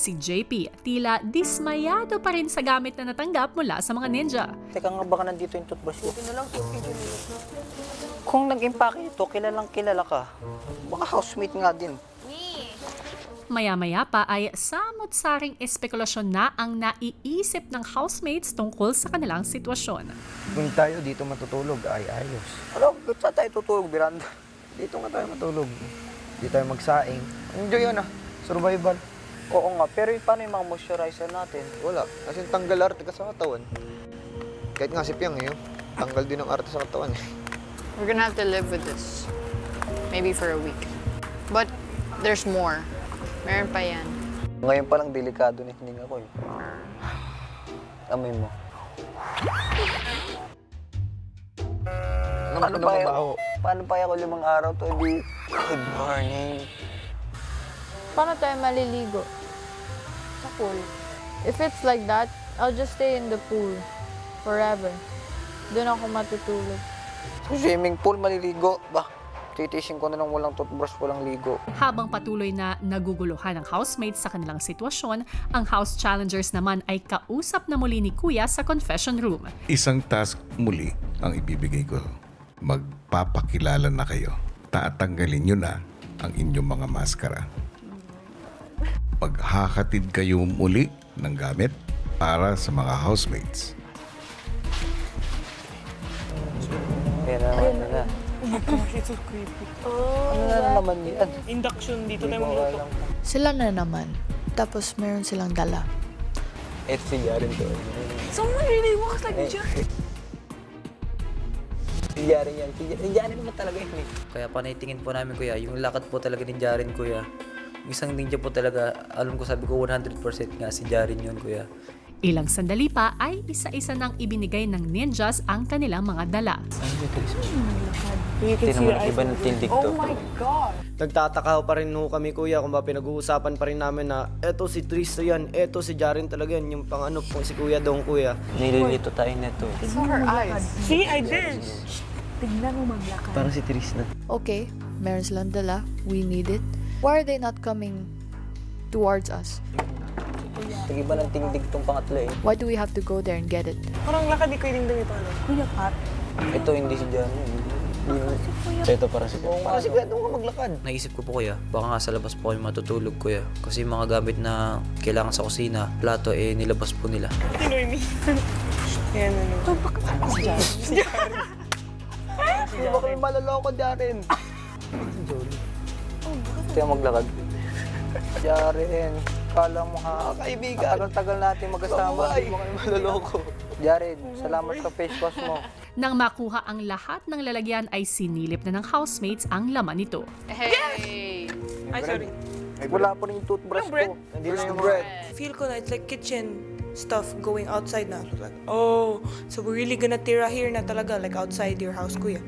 Si JP tila dismayado pa rin sa gamit na natanggap mula sa mga ninja. Teka nga, baka nandito yung toothbrush ko. Ito na lang, Kung nag-impake ito, kilalang kilala ka. Baka housemate nga din. Maya-maya pa ay samot-saring espekulasyon na ang naiisip ng housemates tungkol sa kanilang sitwasyon. Kung tayo dito matutulog, ay ayos. Alam, ba't saan tayo tutulog, Miranda? Dito nga tayo matulog. Di tayo magsaing. Enjoy yun survival. Oo nga, pero paano yung mga moisturizer natin? Wala. Kasi tanggal arte ka sa katawan. Kahit nga si Piang tanggal din ang arte sa katawan We're gonna have to live with this. Maybe for a week. But there's more. Meron pa yan. Ngayon pa lang delikado na hininga ko Amoy mo. Paano pa ako 5 araw to? Di, good morning. Paano tayo maliligo? Sa pool. If it's like that, I'll just stay in the pool forever. Doon ako matutulog. Sa swimming pool, maliligo. Bah, titisin ko na lang walang toothbrush, walang ligo. Habang patuloy na naguguluhan ng housemates sa kanilang sitwasyon, ang house challengers naman ay kausap na muli ni Kuya sa confession room. Isang task muli ang ibibigay ko. Magpapakilala na kayo. Tatanggalin nyo na ang inyong mga maskara. Maghakatid kayo muli ng gamit para sa mga housemates. Kaya na. Oh my gosh, it's so creepy. Ano na naman yan? Induction, dito tayo magluto. Sila na naman. Tapos meron silang dala. Ito si Jaren to. Someone really walks like Jack. Si Jaren yan. Si Jaren naman talaga yun Kaya panay-tingin po namin kuya, yung lakad po talaga ni Jaren kuya. Yung isang ninja po talaga, alam ko sabi ko 100% nga si Jaren yun kuya. Ilang sandali pa ay isa-isa nang ibinigay ng ninjas ang kanilang mga dala. You can see your eyes. Iba ng tindig Oh to. my God! Nagtataka pa rin kami kuya kung ba pinag-uusapan pa rin namin na eto si Tristo yan, eto si Jaren talaga yan, yung pang ano po si Kuya Dong kuya. Nililito tayo neto. Saw her eyes. See, I did. Tignan mo maglakad. Parang si Tristan. Okay, meron silang dala. We need it. Why are they not coming towards us? Nag-iba ng tindig tong pangatlo Why do we have to go there and get it? Parang lakad, di ko yung ganito. Kuya Pat. Ito hindi si Jaren. Ito para si Piang. Kasi kaya doon ka maglakad. Naisip ko po kuya, baka nga sa labas po kayo matutulog kuya. Kasi yung mga gamit na kailangan sa kusina, plato nilabas po nila. Tinoy me. Yan, ano. Ito, bakit si Hindi ba kami malaloko, Jaren? Ito yung maglakad. Jaren, kala mo kaibigan. Tagal-tagal natin magkasama. Hindi mo kami maloloko. Jaren, salamat sa face wash mo. Nang makuha ang lahat ng lalagyan ay sinilip na ng housemates ang laman nito. Hey! Ay, sorry. Wala pa rin yung toothbrush bread? ko. Hindi na yung bread. Feel ko na it's like kitchen stuff going outside na. Like, oh, so we're really gonna tira here na talaga, like outside your house, kuya.